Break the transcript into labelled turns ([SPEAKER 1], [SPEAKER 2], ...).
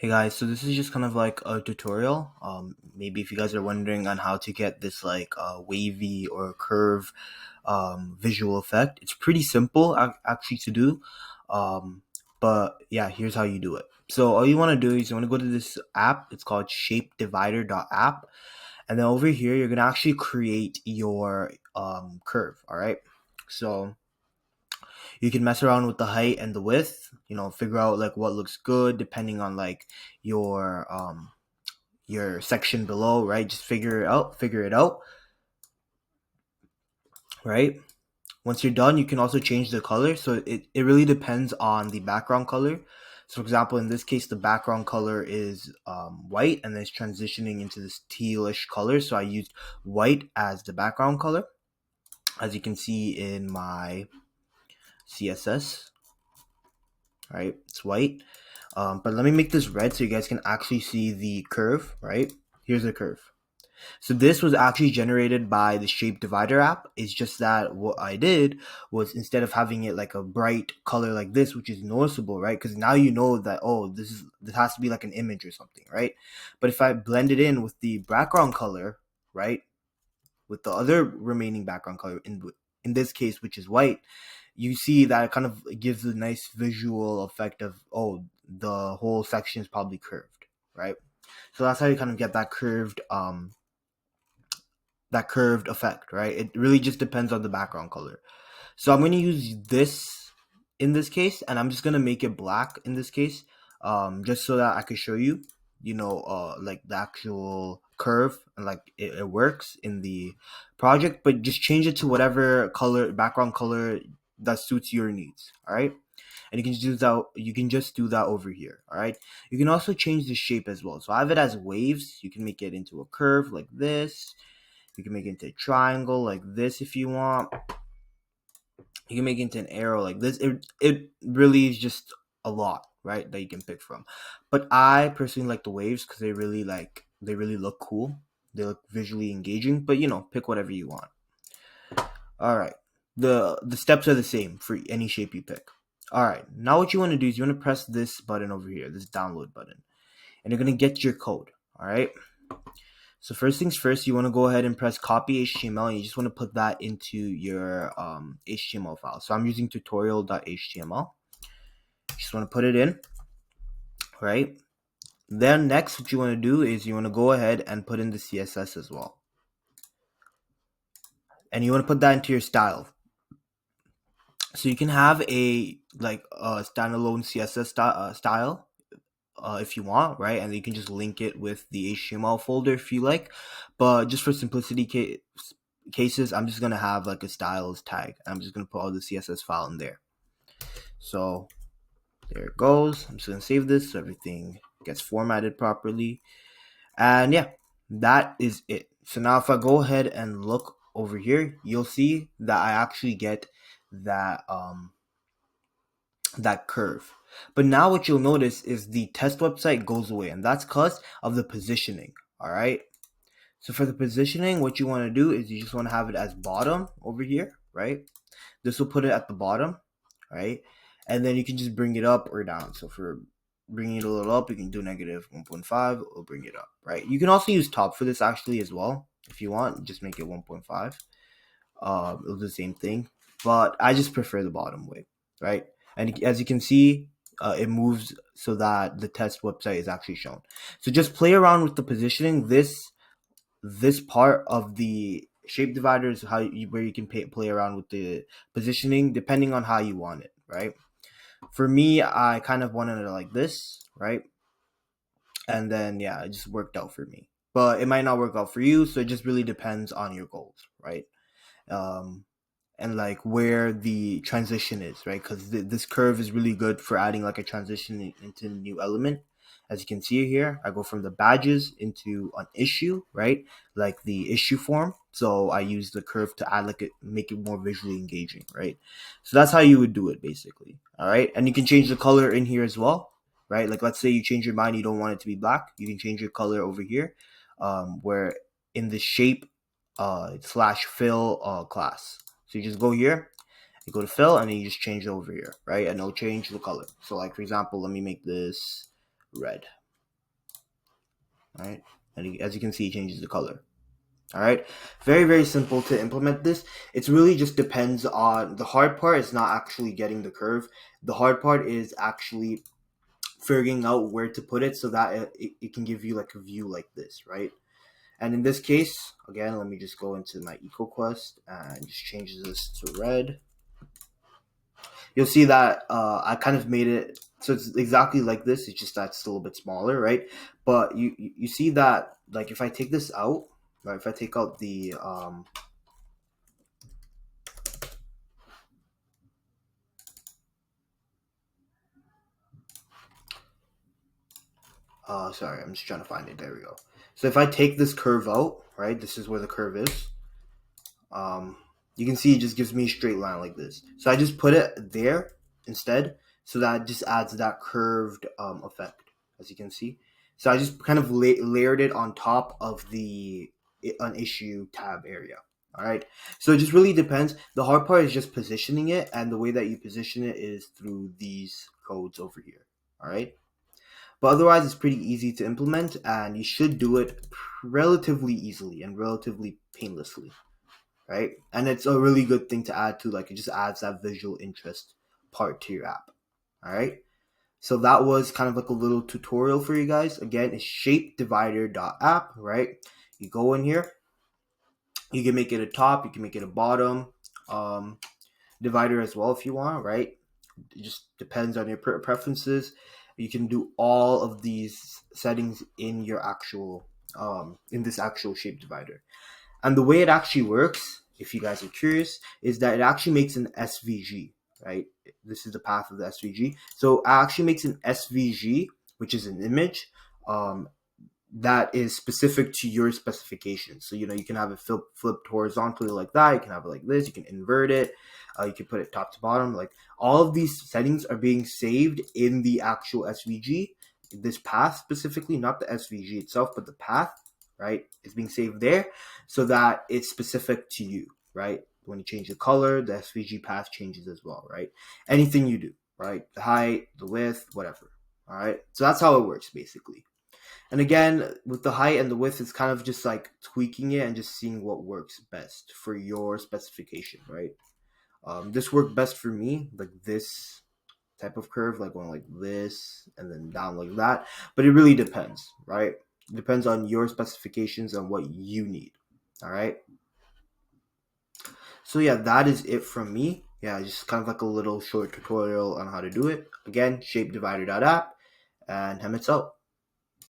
[SPEAKER 1] Hey guys, so this is just kind of like a tutorial. Maybe if you guys are wondering on how to get this like wavy or curve visual effect, it's pretty simple actually to do. Um, but yeah, here's how you do it. So all you want to do is you want to go to this app. It's called ShapeDivider.app, and then over here you're gonna actually create your curve. All right. So you can mess around with the height and the width, figure out like what looks good depending on like your section below, right? Just figure it out, right? Once you're done, you can also change the color. So it really depends on the background color. So for example, in this case, the background color is white, and then it's transitioning into this tealish color. So I used white as the background color, as you can see in my CSS, right? It's white. But let me make this red so you guys can actually see the curve, right? Here's the curve. So this was actually generated by the Shape Divider app. It's just that what I did was, instead of having it like a bright color like this, which is noticeable, right? Because now you know that, oh, this has to be like an image or something, right? But if I blend it in with the background color, right, with the other remaining background color in this case, which is white, you see that it kind of gives a nice visual effect of, oh, the whole section is probably curved, right? So that's how you kind of get that curved effect, right? It really just depends on the background color. So I'm going to use this in this case, and I'm just going to make it black in this case, just so that I can show you, like the actual curve, and like it works in the project. But just change it to whatever color, background color that suits your needs. All right. And you can just do that. You can just do that over here. All right. You can also change the shape as well. So I have it as waves. You can make it into a curve like this. You can make it into a triangle like this if you want. You can make it into an arrow like this. It really is just a lot, right, that you can pick from. But I personally like the waves because they really look cool. They look visually engaging. But pick whatever you want. All right. The steps are the same for any shape you pick. All right. Now what you want to do is you want to press this button over here, this download button, and you're gonna get your code. All right. So first things first, you want to go ahead and press copy HTML, and you just want to put that into your HTML file. So I'm using tutorial.html. Just want to put it in, right? Then next, what you want to do is you want to go ahead and put in the CSS as well. And you want to put that into your style. So you can have a standalone CSS style if you want, right? And you can just link it with the HTML folder if you like. But just for simplicity cases, I'm just gonna have like a styles tag. I'm just gonna put all the CSS file in there. So there it goes. I'm just gonna save this so everything gets formatted properly. And yeah, that is it. So now if I go ahead and look over here, you'll see that I actually get that curve. But now what you'll notice is the test website goes away, and that's because of the positioning. All right. So for the positioning, what you want to do is you just want to have it as bottom over here, right? This will put it at the bottom, right? And then you can just bring it up or down. So for bringing it a little up, you can do negative 1.5, it'll bring it up, right? You can also use top for this actually as well. If you want, just make it 1.5. It'll do the same thing, but I just prefer the bottom way, right? And as you can see, it moves so that the test website is actually shown. So just play around with the positioning. This part of the shape divider is where you can play around with the positioning depending on how you want it, right? For me, I kind of wanted it like this, right? And then yeah, it just worked out for me. But it might not work out for you, so it just really depends on your goals, right? Um, and like where the transition is, right? Because this curve is really good for adding like a transition into a new element. As you can see here, I go from the badges into an issue, right? Like the issue form. So I use the curve to add make it more visually engaging, right? So that's how you would do it basically. All right. And you can change the color in here as well, right? Like let's say you change your mind, you don't want it to be black. You can change your color over here, where in the shape slash fill class. So you just go here, you go to fill, and then you just change it over here, right? And it'll change the color. So like for example, let me make this red. right? And as you can see, it changes the color. All right, very, very simple to implement this. It's really just depends on, the hard part is not actually getting the curve. The hard part is actually figuring out where to put it so that it can give you like a view like this, right? And in this case, again, let me just go into my EcoQuest and just change this to red. You'll see that I kind of made it so it's exactly like this. It's just that it's a little bit smaller, right? But you see that, like, if I take this out, right? If I take out the sorry, I'm just trying to find it. There we go. So if I take this curve out, right? This is where the curve is. You can see it just gives me a straight line like this. So I just put it there instead, so that just adds that curved effect, as you can see. So I just kind of layered it on top of the issue tab area. All right. So it just really depends. The hard part is just positioning it, and the way that you position it is through these codes over here. All right. But otherwise, it's pretty easy to implement, and you should do it relatively easily and relatively painlessly, right? And it's a really good thing to add to, like, it just adds that visual interest part to your app. All right. So that was kind of like a little tutorial for you guys. Again, it's shapedivider.app, right? You go in here, you can make it a top, you can make it a bottom divider as well if you want, right? It just depends on your preferences. You can do all of these settings in your actual in this actual shape divider. And the way it actually works, if you guys are curious, is that it actually makes an SVG, right? This is the path of the SVG. So it actually makes an SVG, which is an image, that is specific to your specifications. So, you can have it flipped horizontally like that. You can have it like this. You can invert it. You can put it top to bottom. Like, all of these settings are being saved in the actual SVG. This path specifically, not the SVG itself, but the path, right, is being saved there so that it's specific to you, right? When you change the color, the SVG path changes as well, right? Anything you do, right? The height, the width, whatever. All right. So that's how it works basically. And again, with the height and the width, it's kind of just like tweaking it and just seeing what works best for your specification, right? This worked best for me, like this type of curve, like going like this and then down like that. But it really depends, right? It depends on your specifications and what you need. All right. So yeah, that is it from me. Yeah, just kind of like a little short tutorial on how to do it. Again, shapedivider.app, and Hemet's out.